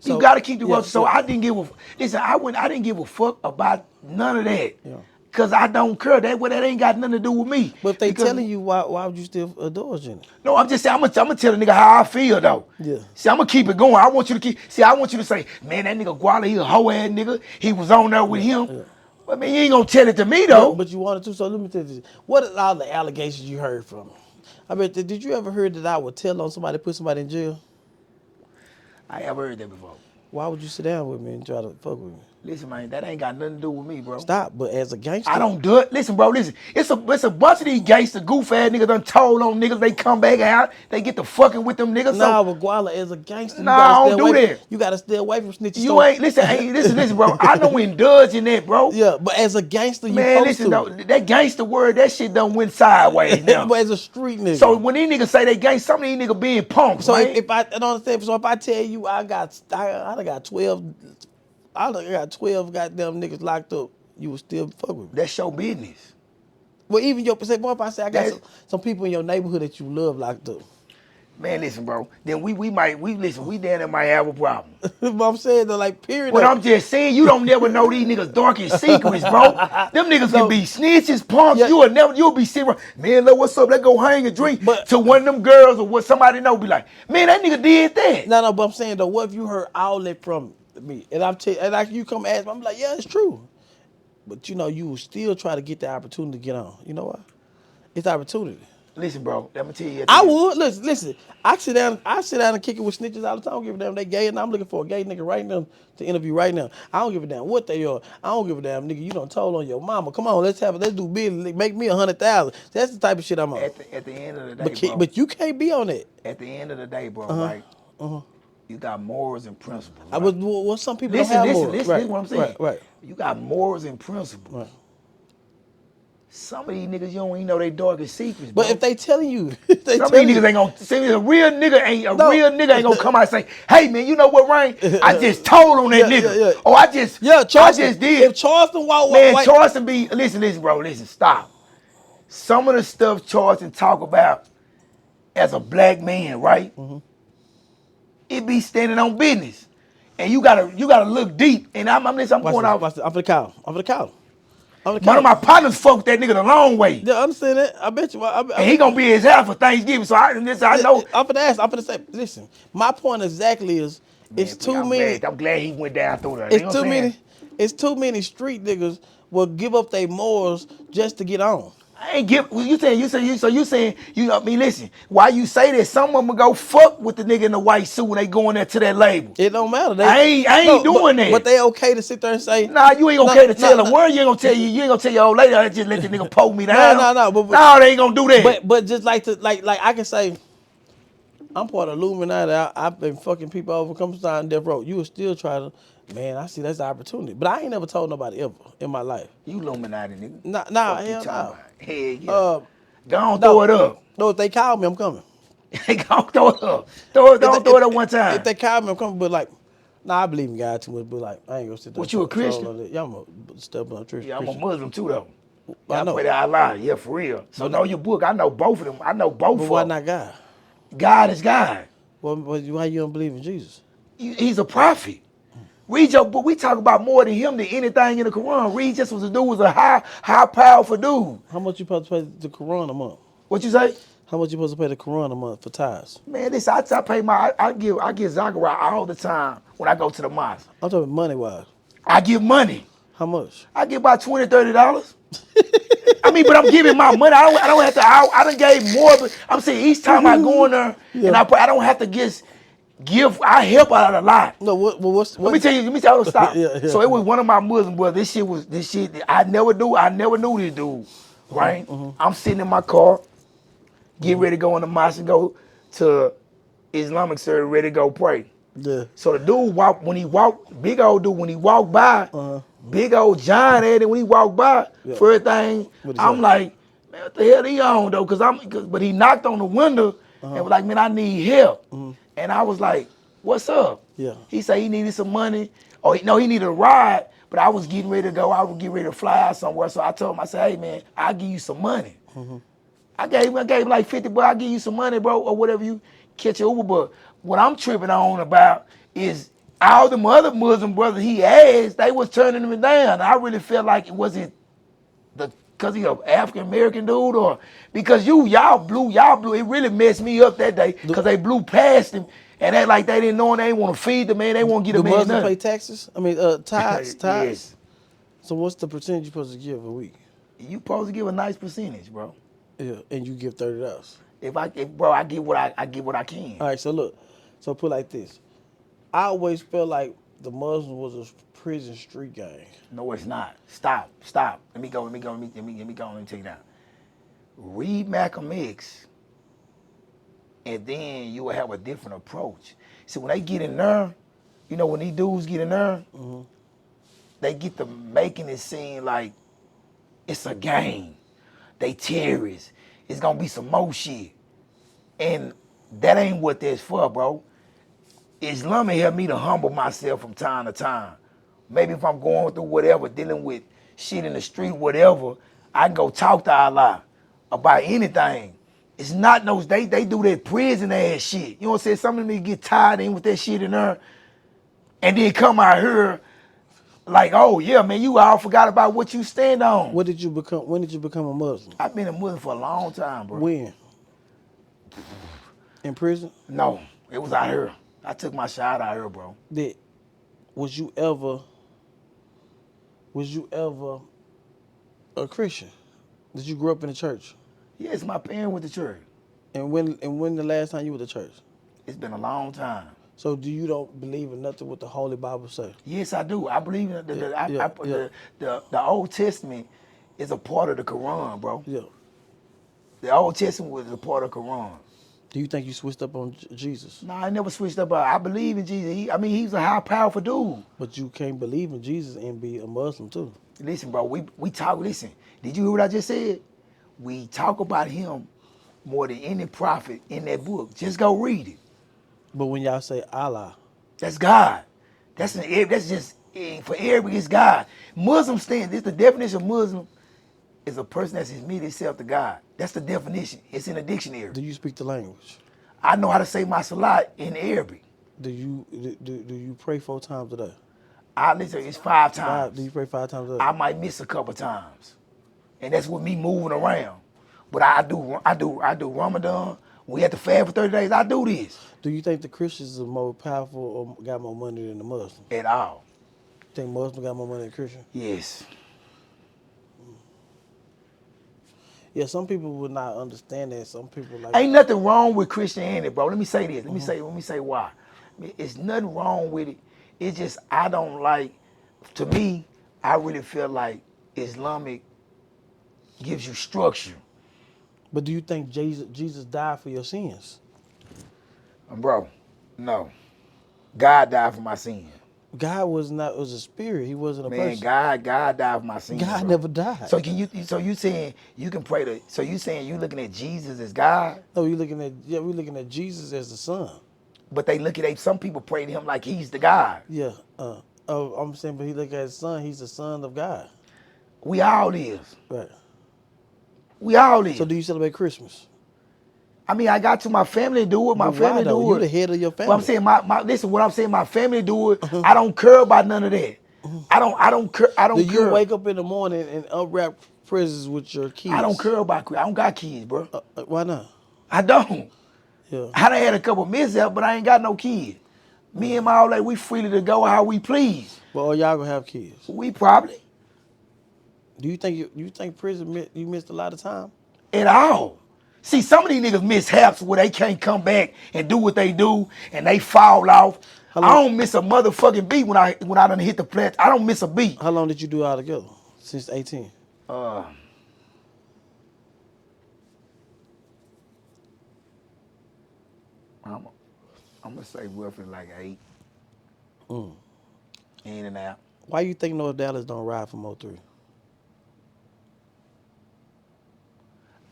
So, you gotta keep the roaches. So yeah. I didn't give I didn't give a fuck about none of that. Yeah. Cause I don't care. That ain't got nothing to do with me. But if they telling you why would you still indulge in it? No, I'm just saying, I'm gonna tell a nigga how I feel though. Yeah. See, I'm gonna keep it going. I want you to say, man, that nigga Gualayo, he a hoe ass nigga. He was on there with him. Yeah. I mean, you ain't gonna tell it to me though. But you wanted to, so let me tell you this. What are all the allegations you heard from me? I mean, did you ever hear that I would tell on somebody, put somebody in jail? I ever heard that before. Why would you sit down with me and try to fuck with me? Listen, man, that ain't got nothing to do with me, bro. Stop, but as a gangster. I don't do it. Listen, bro, listen. It's a bunch of these gangster goof ass niggas done told on niggas. They come back out. They get to fucking with them niggas. Nah, but Guala, as a gangster, nah, I don't do that. You gotta stay away from snitches. You ain't, listen, bro. I don't indulge in that, bro. Yeah, but as a gangster, you man, listen, though, that gangster word, that shit done went sideways now. But as a street nigga. So when these niggas say they gangster, some of these niggas being punks, so man. if I don't understand, so if I tell you I got 12. I got 12 goddamn niggas locked up. You would still fuck with me. That's your business. Well, even your say, boy, if I say I got some people in your neighborhood that you love locked up. Man, listen, bro. Then we down there might have a problem. But I'm saying though, like, period. But I'm just saying, you don't never know these niggas' darkest secrets, bro. Them niggas can be snitches, punks. Yeah. You'll be sitting around, man, look, what's up? Let's go hang and drink. But to one of them girls or what somebody know, be like, man, that nigga did that. No, but I'm saying though, what if you heard all that from me, and you come ask me, I'm like, yeah, it's true. But you know, you will still try to get the opportunity to get on. You know why? It's opportunity. Listen, bro, let me tell you. I would listen. I sit down and kick it with snitches all the time. I don't give a damn they gay, and I'm looking for a gay nigga right now to interview right now. I don't give a damn what they are. I don't give a damn nigga. You done told on your mama. Come on, let's do business. Make me 100,000. That's the type of shit I'm on. At the end of the day, bro. But you can't be on that. At the end of the day, bro, right? You got morals and principles. Right? Well, some people don't have morals. Listen, what I'm saying. Right. You got morals and principles. Right. Some of these niggas, you don't even know their darkest secrets, bro. But if they telling you, some of these niggas ain't gonna say a real nigga ain't gonna come out and say, hey man, you know what, Rain? I just told on that nigga. Yeah. Oh, I just did. If Charleston Charleston be listen, bro, stop. Some of the stuff Charleston talk about as a black man, right? It be standing on business. And you gotta look deep. And I'm going out. I'm for the cow. One of my partners fucked that nigga the long way. Yeah, I understand that. I bet you. And he gonna be at his house for Thanksgiving. So I know. I'm finna say, listen. My point exactly is, it's too many. I'm glad he went down through that. It's too many. It's too many street niggas will give up their morals just to get on. I ain't give. You saying. Listen. Why you say that? Some of them will go fuck with the nigga in the white suit when they going there to that label. It don't matter. I ain't doing that. But they okay to sit there and say, nah, you ain't okay to tell them. Word, you ain't gonna tell you. You ain't gonna tell your old lady. I just let the nigga poke me down. No. No, they ain't gonna do that. But just like I can say, I'm part of Illuminati. I've been fucking people over, come down death row. You will still try to. Man, I see that's the opportunity. But I ain't never told nobody ever in my life. You Illuminati, nigga. Nah, hell no. Hell yeah. Go on, throw it up. No, if they call me, I'm coming. Go on, throw it up. Throw it up one time. If they call me, I'm coming. But like, I believe in God too much. But like, I ain't gonna sit there. What, you a Christian? Yeah, I'm a step on Christian. Yeah, I'm a Muslim too, though. I know. Pray to Allah. Yeah, for real. So know your book. I know both of them. I know both of them. But why not God? God is God. Well, why you don't believe in Jesus? He's a prophet. Read your book. We talk about more than him than anything in the Quran. Read just what the dude was a high, powerful dude. How much you supposed to pay the Quran a month? What you say? How much you supposed to pay the Quran a month for tithes? Man, listen, I pay I give Zachariah all the time when I go to the mosque. I'm talking money wise. I give money. How much? I give about $20, $30. I mean, but I'm giving my money. I don't have to. I done gave more, but I'm saying each time I go in there and I don't have to give. I help out a lot. No, what? Let me tell you. Hold on, stop. Yeah. So it was one of my Muslim brothers. This shit. I never knew this dude. Right? I'm sitting in my car, getting ready to go in the mosque and go to Islamic service, ready to go pray. Yeah. So the dude big old dude, when he walked by, big old giant at it when he walked by, for everything, I'm like, man, what the hell he on though? But he knocked on the window and was like, man, I need help. And I was like, what's up? Yeah. He said he needed some money. He needed a ride, but I was getting ready to go. I was getting ready to fly out somewhere. So I told him, I said, hey man, I'll give you some money. I gave him like 50, but I'll give you some money, bro, or whatever you catch your Uber. But what I'm tripping on about is all them other Muslim brothers he asked, they was turning him down. I really felt like it wasn't because he an African American dude or because y'all blew. It really messed me up that day because they blew past him and they like they didn't know and they didn't want to feed the man. They won't get the man Muslims nothing. pay taxes? I mean, tithes. Yes. So what's the percentage you supposed to give a week? You supposed to give a nice percentage, bro. Yeah, and you give $30. I give what I can. All right, so look, put it like this. I always felt like the Muslims was a prison street gang. No, it's not. Stop. Let me go. Let me take it down. Read Malcolm X, and then you will have a different approach. See, when they get in there, when these dudes get in there, they get to making it seem like it's a game. They terrorists. It's gonna be some more shit. And that ain't what that's for, bro. Islam helped me to humble myself from time to time. Maybe if I'm going through whatever, dealing with shit in the street, whatever, I can go talk to Allah about anything. It's not those, they do that prison ass shit. You know what I'm saying? Some of them get tired in with that shit in there and then come out here like, oh yeah, man, you all forgot about what you stand on. When did you become a Muslim? I've been a Muslim for a long time, bro. When? In prison? No, it was out here. I took my shot out here, bro. Was you ever a Christian? Did you grow up in the church? Yes, my parents went to church. And when the last time you went to church? It's been a long time. So do you don't believe in nothing what the Holy Bible say? Yes, I do. I believe in Yeah. the Old Testament is a part of the Quran, bro. Yeah. The Old Testament was a part of the Quran. Do you think you switched up on Jesus? No, I never switched up. I believe in Jesus. He's a high, powerful dude. But you can't believe in Jesus and be a Muslim too. Listen, bro, we talk, listen. Did you hear what I just said? We talk about him more than any prophet in that book. Just go read it. But when y'all say Allah, That's God. That's just, for Arabic, it's God. Muslim stand, this the definition of Muslim, is a person that's admitted himself to God. That's the definition. It's in the dictionary. do you speak the language? I know how to say my salat in Arabic. Do you pray 4 times a day? I listen, it's 5 times. Do you pray 5 times a day? I might miss a couple times. And that's with me moving around. But I do Ramadan. We have to fast for 30 days. I do this. Do you think the Christians are more powerful or got more money than the Muslims? At all. Think Muslims got more money than Christians? Yes. Yeah, some people would not understand that. Some people like Ain't nothing wrong with Christianity, bro. Let me say this. Let me say why. It's nothing wrong with it. It's just I don't like, to me, I really feel like Islamic gives you structure. But do you think Jesus died for your sins? Bro, no. God died for my sin. God was a spirit. He wasn't a Man, person. God died for my sin. God bro. never died. So you saying you can pray to, so you saying you looking at Jesus as God? No, we're looking at Jesus as the Son. But some people pray to him like he's the God. Yeah. I'm saying, but he look at his son. He's the Son of God. We all is. Right. We all is. So do you celebrate Christmas? I got to my family do it. My But why family though? do You it. the head of your family. Well, I'm saying listen. What I'm saying, my family do it. I don't care about none of that. I don't care. Do you wake up in the morning and unwrap presents with your kids? I don't care about. I don't got kids, bro. Why not? I don't. Yeah. I done had a couple mishaps, but I ain't got no kids. Me and my old lady, we freely to go how we please. Well, are y'all gonna have kids? We probably Do you think prison you missed a lot of time? at all. See, some of these niggas mishaps where they can't come back and do what they do and they fall off. I don't miss a motherfucking beat when I done hit the plat. I don't miss a beat. How long did you do all together? Since 18? I'm gonna say roughly like 8. In and out. Why you think North Dallas don't ride for Mo3?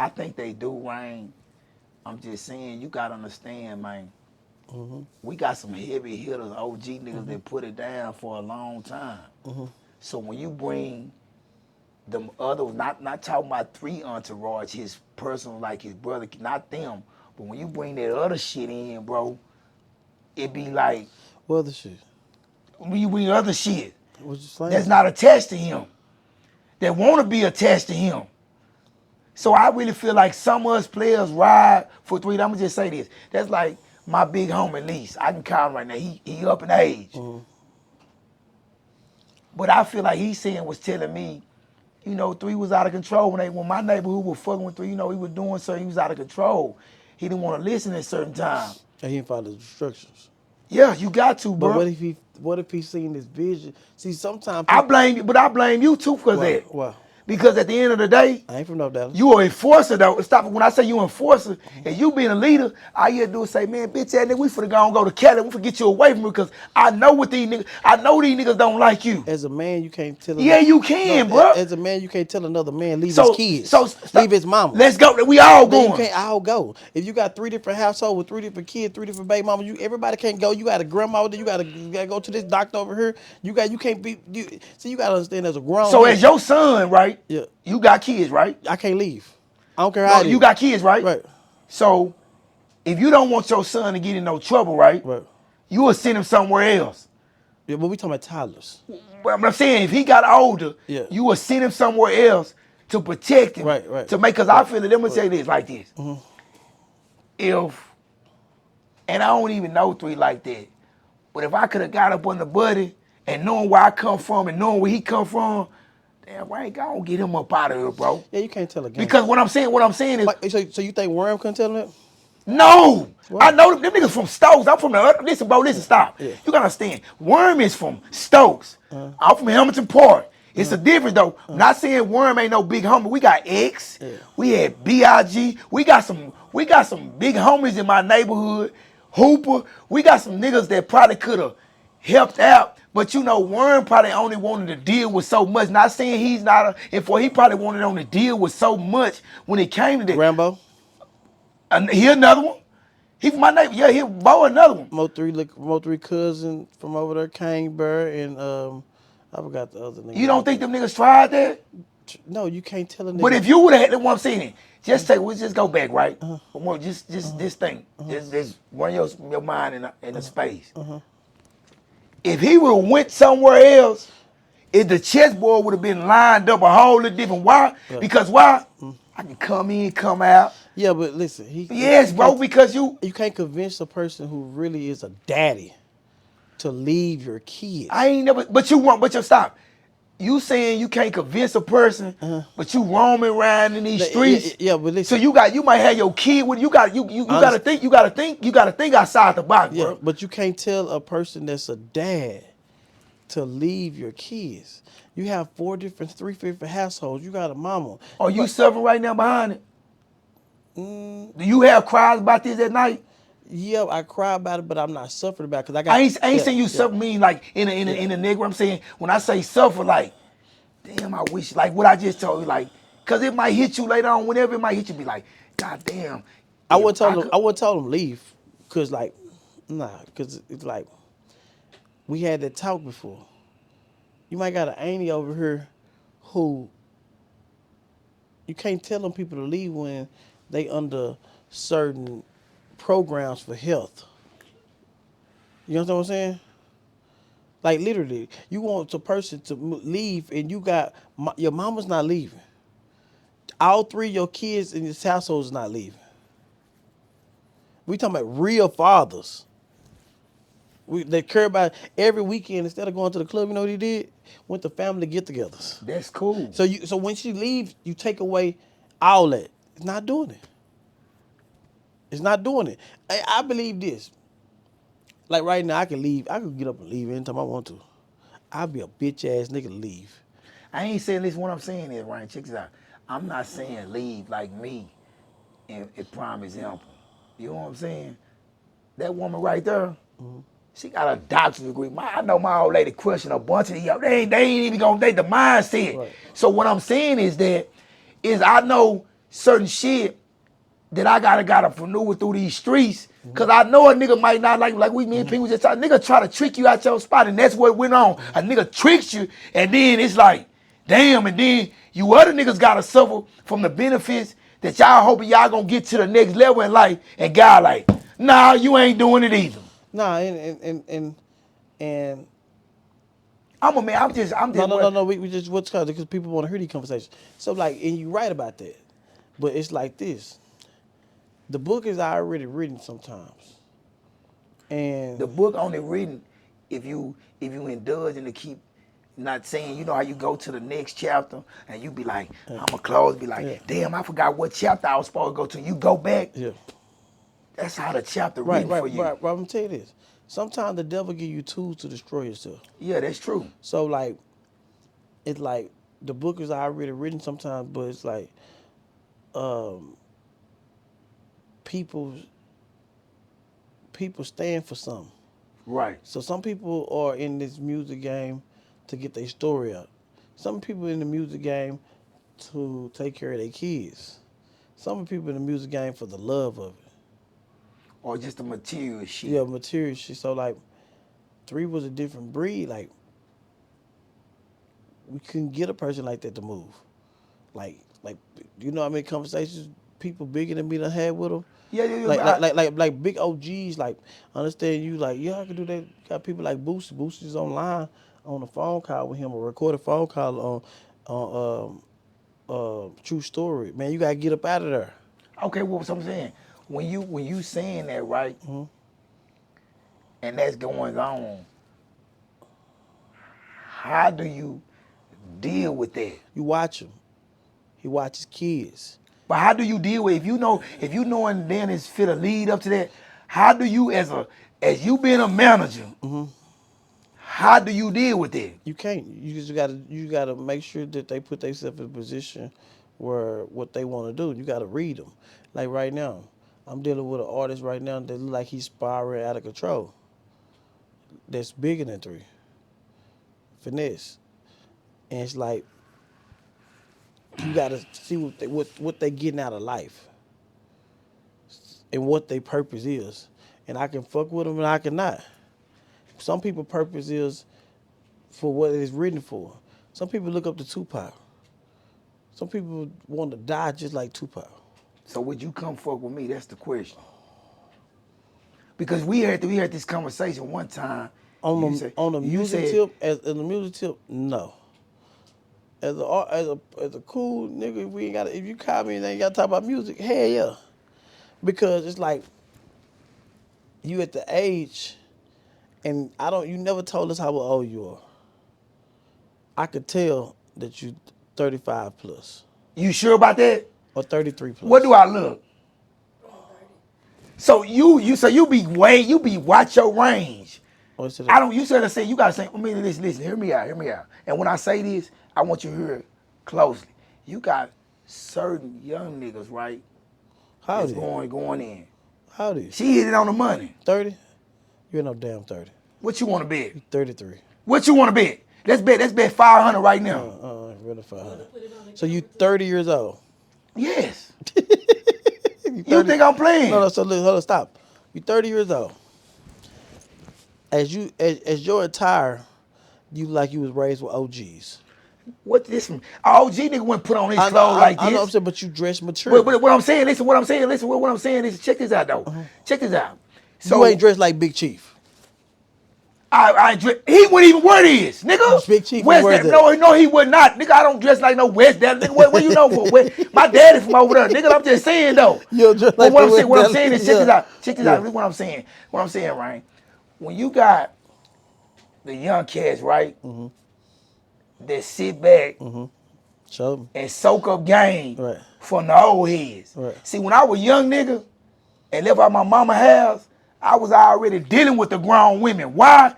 I think they do, Wayne. I'm just saying, you gotta understand, man. We got some heavy hitters, OG niggas that put it down for a long time. So when you bring them others, not talking about 3 entourage, his personal, like his brother, not them, but when you bring that other shit in, bro, it be like, What other shit? when you bring other shit What you saying? that's not attached to him, that wanna be attached to him. So I really feel like some of us players ride for 3. I'm gonna just say this. That's like my big homie Lease. I can call him right now. He up in age. But I feel like he's saying was telling me, 3 was out of control when my neighborhood was fucking with 3. He was doing something. He was out of control. He didn't want to listen at certain times. And he didn't follow the instructions. Yeah, you got to, bro. But what if he seen this vision? See, sometimes I blame you too for that. Why? Because at the end of the day, I ain't from North Dallas. you are an enforcer though. Stop it. When I say you enforcer and you being a leader, all you do is say, man, bitch ass nigga, we finna go to Cali. We finna get you away from me because I know these niggas don't like you. As a man, you can't tell. Yeah, you can, bro. As a man, you can't tell another man leave his kids, leave his mama. Let's go. We all Then going. you can't all go. If you got 3 different households with 3 different kids, 3 different baby mamas, everybody can't go. You got a grandma there. You gotta go to this doctor over here. You can't be. See, you gotta understand as a grown. So man, as your son, right? Yeah. You got kids, right? I can't leave. I don't care how. You got kids, right? Right. So if you don't want your son to get in no trouble, right? Right. You will send him somewhere else. Yeah, but we talking about toddlers. But I'm saying if he got older, Yeah. you will send him somewhere else to protect him. Right. To make, because I feel that, let me say this like this. And I don't even know 3 like that, but if I could have got up on the buddy and knowing where I come from and knowing where he come from, Damn, Rain, go on, get him up out of here, bro. Yeah, you can't tell a gang. Because what I'm saying is, Like, so you think Worm couldn't tell him that? no. What? I know them niggas from Stokes. I'm from the other. Listen, bro, listen, stop. Yeah. You gotta understand. Worm is from Stokes. I'm from Hamilton Park. It's a difference though. Not saying Worm ain't no big homie. We got X. Yeah. We had B.I.G. We got some big homies in my neighborhood. Hooper. We got some niggas that probably could have helped out. But you know, Worm probably only wanted to deal with so much. Not saying he's not he probably wanted on to deal with so much when it came to that. Rambo, He another one. He from my neighbor. Yeah, he Bo another one. Mo3 cousin from over there, Kane Burr, and I forgot the other nigga. You don't think them niggas tried that? No, you can't tell a nigga. But if you would have had the one saying, we just go back, right? Just this thing. Just run your mind in a space. If he would have went somewhere else, if the chessboard would have been lined up a whole lot different. Why? Because why? I can come in, come out. Yeah, but listen, Yes, bro, because you can't convince a person who really is a daddy to leave your kids. I ain't never, but you stop. You saying you can't convince a person, but you roaming around in these streets. Yeah, but listen. So you might have your kid with you gotta think outside the box, Yeah, bro. but you can't tell a person that's a dad to leave your kids. You have three different households. You got a mama. Are you suffering right now behind it? Do you have cries about this at night? Yeah, I cry about it, but I'm not suffering about it because I got. I ain't saying you suffer mean like in a nigga. I'm saying when I say suffer, like, damn, I wish like what I just told you, like, cause it might hit you later on. Whenever it might hit you, be like, God damn. I would tell him leave, cause like, cause it's like we had that talk before. You might got an auntie over here who you can't tell them people to leave when they under certain programs for health. You know what I'm saying? Like literally, you want a person to leave and you got, your mama's not leaving. All three of your kids in this household is not leaving. We talking about real fathers. They care about every weekend. Instead of going to the club, you know what he did? Went to family get-togethers. That's cool. So when she leaves, you take away all that. It's not doing it. It's not doing it. I believe this. Like right now, I can leave. I could get up and leave anytime I want to. I'd be a bitch ass nigga to leave. I ain't saying this. What I'm saying is, Ryan, check this out. I'm not saying leave like me, in prime example. You know what I'm saying? That woman right there, she got a doctorate degree. I know my old lady question a bunch of y'all. They ain't even gonna take the mindset. Right. So what I'm saying is I know certain shit that I gotta maneuver through these streets. Cause I know a nigga might not like me and people just talk. Nigga try to trick you out your spot, and that's what went on. A nigga tricks you, and then it's like, damn, and then you other niggas gotta suffer from the benefits that y'all hoping y'all gonna get to the next level in life, and God like, nah, you ain't doing it either. Nah, and I'm a man. I'm just. No. We just what's called because people want to hear these conversations. So like, and you right about that, but it's like this. The book is already written sometimes, and the book only written if you indulge and to keep not saying. You know how you go to the next chapter and you be like, I'ma close. Be like, damn, I forgot what chapter I was supposed to go to. You go back. Yeah. That's how the chapter written for you. Right. I'm gonna tell you this. Sometimes the devil give you tools to destroy yourself. Yeah, that's true. So like, it's like the book is already written sometimes, but it's like, people stand for something. Right. So some people are in this music game to get their story out. Some people in the music game to take care of their kids. Some people in the music game for the love of it. Or just the material shit. Yeah, material shit. So like, 3 was a different breed. Like, we couldn't get a person like that to move. Like you know how many conversations people bigger than me done had with them? Yeah. Like big OGs, like, understand you, like, yeah, I can do that. Got people like Boosie. Boosie's online on a phone call with him, a recorded phone call on True Story. Man, you gotta get up out of there. Okay, well, what I'm saying, when you saying that, right, and that's going on, how do you deal with that? You watch him. He watches kids. But how do you deal with if you know and then it's fit a lead up to that? How do you as you being a manager? How do you deal with that? You can't. You gotta make sure that they put themselves in a position where what they want to do. You gotta read them. Like right now, I'm dealing with an artist right now that look like he's spiraling out of control. That's bigger than 3. Finesse, and it's like you gotta see what they getting out of life and what their purpose is. And I can fuck with them and I cannot. Some people purpose is for what it is written for. Some people look up to Tupac. Some people want to die just like Tupac. So would you come fuck with me? That's the question. Because we had this conversation one time. On the music tip, no. As a cool nigga, we ain't got. If you call me and ain't got to talk about music, hell yeah. Because it's like you at the age, and you never told us how old you are. I could tell that you 35 plus. You sure about that? Or 33 plus. What do I look? So you be watch your range. You gotta say, listen, hear me out. And when I say this, I want you to hear it closely. You got certain young niggas, right? How old is going in. How old is you? She hit it on the money. 30? You ain't no damn 30. What you wanna bet? 33. What you wanna bet? Let's bet 500 right now. Really 500. So you 30 years old? Yes. You think I'm playing? No, so look, hold on, stop. You 30 years old. As your attire, you like you was raised with OGs. What this? OG nigga wouldn't put on his clothes like this. I know what I'm saying, but you dress mature. But what I'm saying, what I'm saying is, check this out though. Check this out. So you ain't dressed like Big Chief. He wouldn't even wear this, nigga. Big Chief West that. No, he would not. Nigga, I don't dress like no West that. Nigga, where you know for? My daddy from over there. Nigga, I'm just saying though. Like what I'm saying is, check this out. Check this out. This is what I'm saying. What I'm saying, Ryan. When you got the young cats, right, that sit back and soak up game from the old heads. Right. See, when I was a young nigga and left out my mama's house, I was already dealing with the grown women. Why?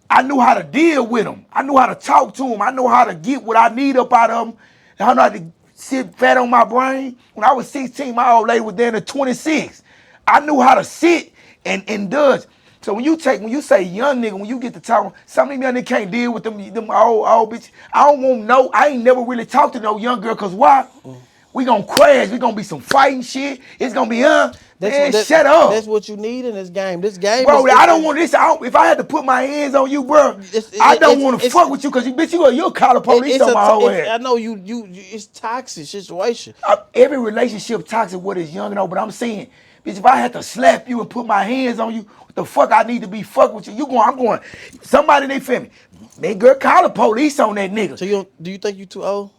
I knew how to deal with them. I knew how to talk to them. I know how to get what I need up out of them. I know how to sit fat on my brain. When I was 16, my old lady was down to 26. I knew how to sit and dodge. So when you say young nigga, when you get to talk, some of them young niggas can't deal with them old bitches. I don't want no, I ain't never really talked to no young girl, cause why? We gonna crash, we gonna be some fighting shit. It's gonna be man, shut up. That's what you need in this game. This game, bro. I don't want this. If I had to put my hands on you, bro, I don't want to fuck with you, cause you'll call the police on my whole ass. I know you. It's toxic situation. Every relationship toxic what is young and old, but I'm saying, bitch, if I had to slap you and put my hands on you, what the fuck I need to be fucking with you? I'm going. Somebody they feel me. That girl call the police on that nigga. So do you think you too old?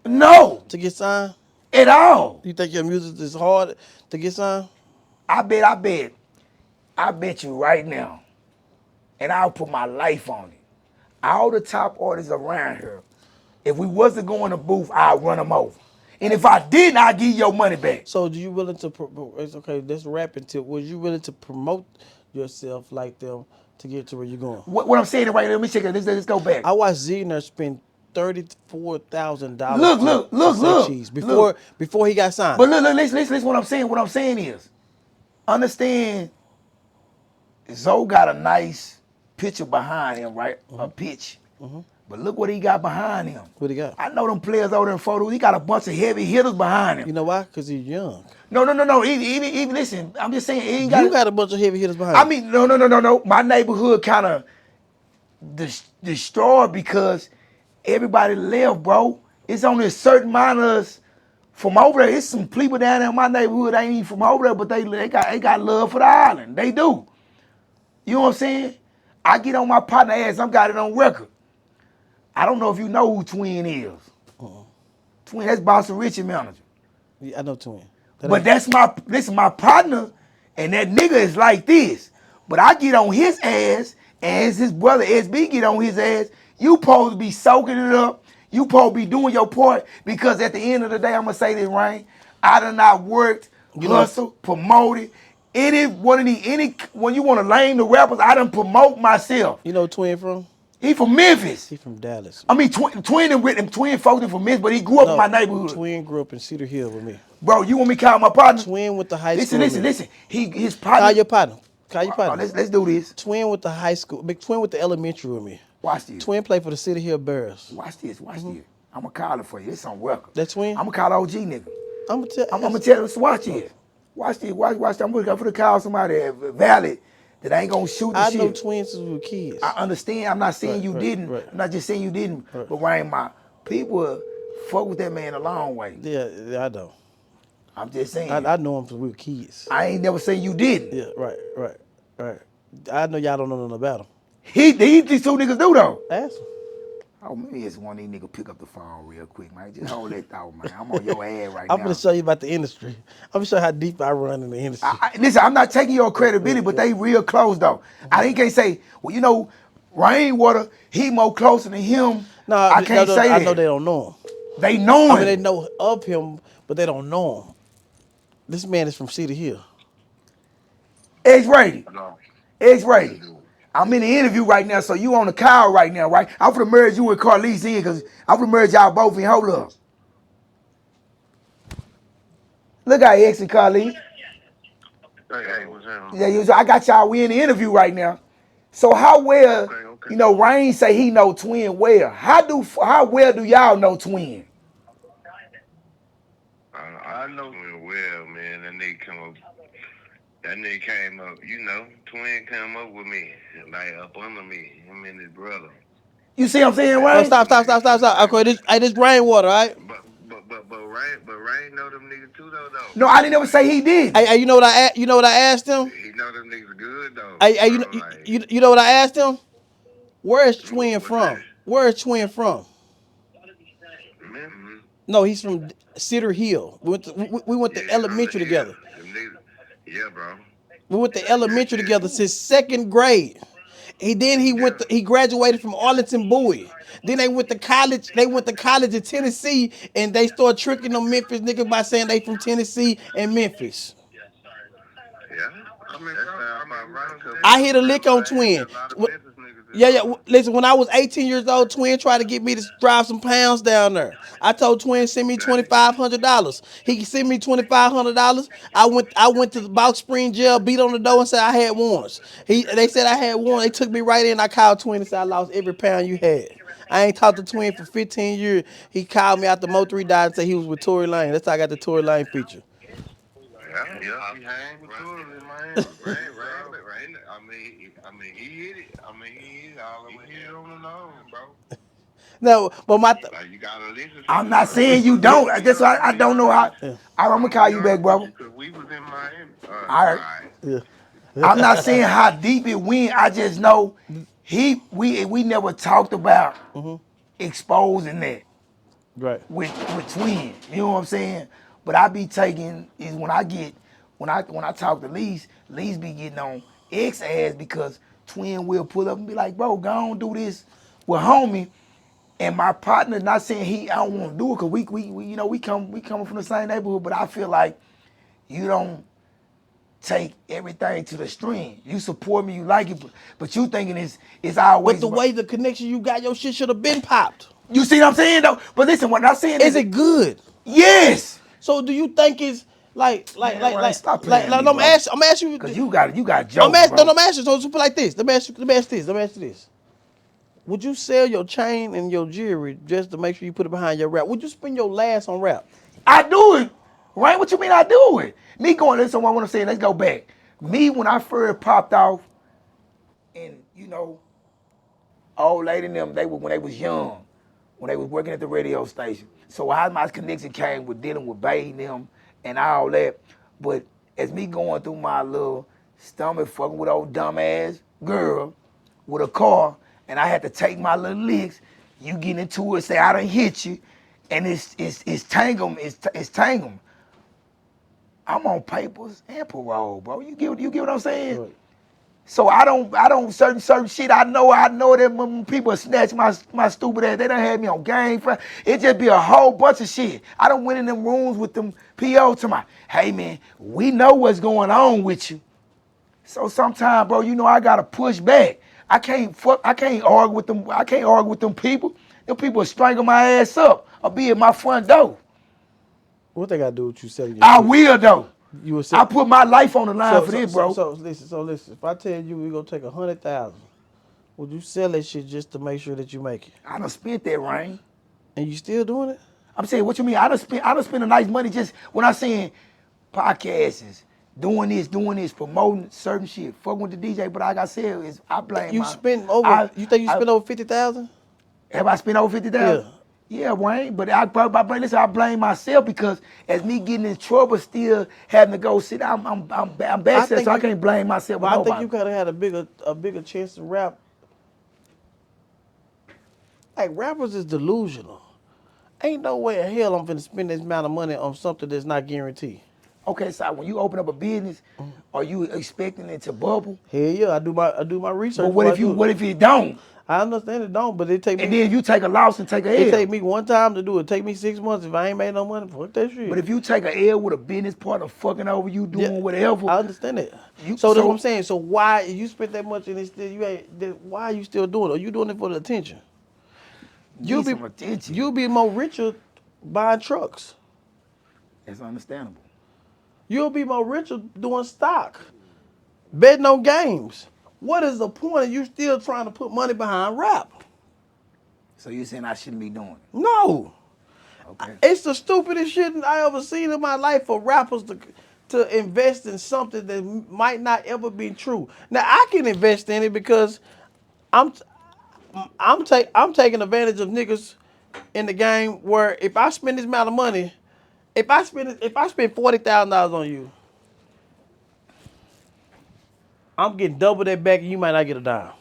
No. To get signed? At all. You think your music is hard to get signed? I bet you right now, and I'll put my life on it. All the top artists around here, if we was to go in the booth, I'd run them over. And if I didn't, I'd give you your money back. So do you willing to, it's okay, that's rapping tip. Was you willing to promote yourself like them to get to where you're going? What I'm saying right now, let me check it. Let's go back. I watched Zener spend $34,000. Look. Before he got signed. But look, listen what I'm saying. What I'm saying is, understand, Zoe got a nice picture behind him, right? A pitch. But look what he got behind him. What he got? I know them players over there in photos. He got a bunch of heavy hitters behind him. You know why? Because he's young. No. Even listen, I'm just saying. He ain't you got a bunch of heavy hitters behind him. I mean, no. My neighborhood kind of destroyed because everybody left, bro. It's only a certain amount of us from over there. It's some people down there in my neighborhood that ain't even from over there, but they got love for the island. They do. You know what I'm saying? I get on my partner ass. I got it on record. I don't know if you know who Twin is. Twin, that's Boss and Richie manager. Yeah, I know Twin. But that's my partner, and that nigga is like this. But I get on his ass, and his brother SB get on his ass. You supposed to be soaking it up. You supposed to be doing your part because at the end of the day, I'm gonna say this, Rain. I done not worked, hustled, promoted. When you want to lame the rappers, I done promote myself. You know Twin from? He from Memphis. He from Dallas. I mean, Twin and with him, Twin folks from Memphis, but he grew up in my neighborhood. Twin grew up in Cedar Hill with me. Bro, you want me to call my partner? Twin with the high school. Listen. His partner. Call your partner. Call your partner. Let's do this. Twin with the high school. Big Twin with the elementary with me. Watch this. Twin played for the Cedar Hill Bears. Watch this. I'm gonna call it for you. It's on record. That Twin? I'm gonna call OG nigga. I'm gonna tell him. Watch it. Watch this. Watch. I'm gonna call somebody valid that ain't gonna shoot the shit. I know Twins since we were kids. I understand. I'm not saying you didn't. Right. I'm not just saying you didn't. Right. But Ryan, my people fuck with that man a long way. Yeah, I know. I'm just saying. I know him since we were kids. I ain't never saying you didn't. Yeah, right. I know y'all don't know nothing about him. These two niggas do though. Ask him. Oh, maybe it's one of these niggas pick up the phone real quick, man. Just hold that thought, man. I'm on your ass right now. I'm gonna show you about the industry. I'm gonna show you how deep I run in the industry. Listen, I'm not taking your credibility, but they real close though. I can't say, well, you know, Rainwater, he more closer than him. No, I can't say that. I know they don't know him. They know him. I mean, they know of him, but they don't know him. This man is from Cedar Hill. X-rated. X-rated. I'm in the interview right now, so you on the call right now, right? I'm finna merge you and Carlise in, because I'm finna merge y'all both in. Hold up. Look at X and Carlise. Hey, what's happening? Yeah, I got y'all, we in the interview right now. So how well, Okay. you know, Rain say he know Twin well. How well do y'all know Twin? I know him well, man. That nigga came up, you know, Twin came up with me, like up under me, him and his brother. You see what I'm saying, Rain? Oh, stop. Okay, this Rainwater, all right? But Rain know them niggas too, though. No, I didn't ever say he did. Hey, you know what I asked him? He know them niggas good, though. Hey, bro, you know what I asked him? Where is Twin What's from? that? Where is Twin from? Mm-hmm. No, he's from Cedar Hill. We went to elementary together. Yeah, bro. We went to elementary together since 2nd grade. He graduated from Arlington Bowie. Then they went to college. They went to college in Tennessee, and they started tricking them Memphis niggas by saying they from Tennessee and Memphis. Yeah. I hit a lick on Twin. Yeah. Listen, when I was 18 years old, Twin tried to get me to drive some pounds down there. I told Twin send me $2,500. He sent me $2,500. I went to the Box Spring jail, beat on the door, and said I had warrants. They said I had warrants. They took me right in. I called Twin and said I lost every pound you had. I ain't talked to Twin for 15 years. He called me after Mo3 died and said he was with Tory Lane. That's how I got the Tory Lane feature. Yeah. He hang with Tory, man. Rain. I mean, he hit it. He hit it on the nose, bro. No, but You gotta listen to I'm not saying you don't. That's why I don't know how. Yeah. I'm gonna call you back, brother. Because we was in Miami. All right. Yeah. I'm not saying how deep it went. I just know we never talked about exposing that Right. with Twin. You know what I'm saying? But I be taking is when I talk to Lease be getting on X ass because Twin will pull up and be like, bro, go on do this with homie. And my partner, not saying I don't want to do it, cause we coming from the same neighborhood, but I feel like you don't take everything to the extreme. You support me, you like it, but you thinking it's always. But the way the connection you got, your shit should have been popped. You see what I'm saying though? But listen, what I'm saying is it good? Yes. So do you think it's like stop playing I'm asking you because you got jokes, I'm asking you. So put like this. Let me ask you this. Would you sell your chain and your jewelry just to make sure you put it behind your rap? Would you spend your last on rap? I do it. Right? What you mean I do it? Me going, listen, what I want to say, let's go back. Me, when I first popped off, and, you know, old lady and them, when they was young, when they was working at the radio station. So how my connection came with dealing with Bay and them and all that. But as me going through my little stomach fucking with old dumbass girl with a car, and I had to take my little licks, you get into it, say I done hit you, and it's tangled. I'm on papers and parole, bro. You get what I'm saying? Right. So I don't certain shit. I know that when people snatch my stupid ass. They done had me on game. It just be a whole bunch of shit. I done went in them rooms with them PO to my, hey man, we know what's going on with you. So sometimes, bro, you know I gotta push back. I can't argue with them. I can't argue with them people. Them people will strangle my ass up or be at my front door. What they got to do with you selling your I shit? will though. You will I put my life on the line for this, bro. So listen. If I tell you we gonna take 100,000, would you sell that shit just to make sure that you make it? I done spent that, Rain. And you still doing it? I'm saying, what you mean? I done spent a nice money just when I saying podcasts, doing this, promoting certain shit, fucking with the DJ. But like I said, I blame You my. spent over. You think you spent over 50,000? Have I spent over 50,000? Yeah. Yeah, Wayne. But listen, I blame myself because as me getting in trouble, still having to go sit. I'm backset, so I can't blame myself. Well, I think you could have had a bigger chance to rap. Like rappers is delusional. Ain't no way in hell I'm finna spend this amount of money on something that's not guaranteed. Okay, so when you open up a business, are you expecting it to bubble? Hell yeah, I do my research. But what if you don't? I understand it don't, but it take me. And then you take a loss and take a L. It take me one time to do it. Take me 6 months if I ain't made no money. Fuck that shit. But if you take a L with a business partner fucking over you doing whatever, I understand it. So that's what I'm saying. So why you spent that much and still you ain't? Why are you still doing it? Are you doing it for the attention? You'll be more richer buying trucks. That's understandable. You'll be more richer doing stock, betting on games. What is the point of you still trying to put money behind rap? So you're saying I shouldn't be doing it? No. Okay. It's the stupidest shit I ever seen in my life for rappers to invest in something that might not ever be true. Now I can invest in it because I'm taking advantage of niggas in the game where if I spend this amount of money, if I spend $40,000 on you, I'm getting double that back and you might not get a dime.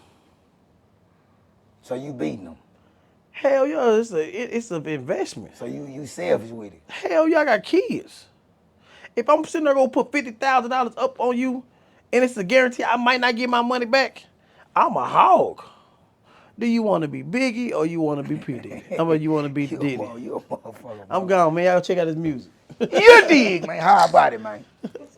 So you beating them? Hell yeah, it's an investment. So you selfish with it? Hell yeah, I got kids. If I'm sitting there gonna put $50,000 up on you and it's a guarantee I might not get my money back, I'm a hog. Do you want to be Biggie or you want to be P. Diddy? How about you want to be Diddy? You a motherfucker. I'm gone, man. Y'all check out his music. You dig, man. How about it, man?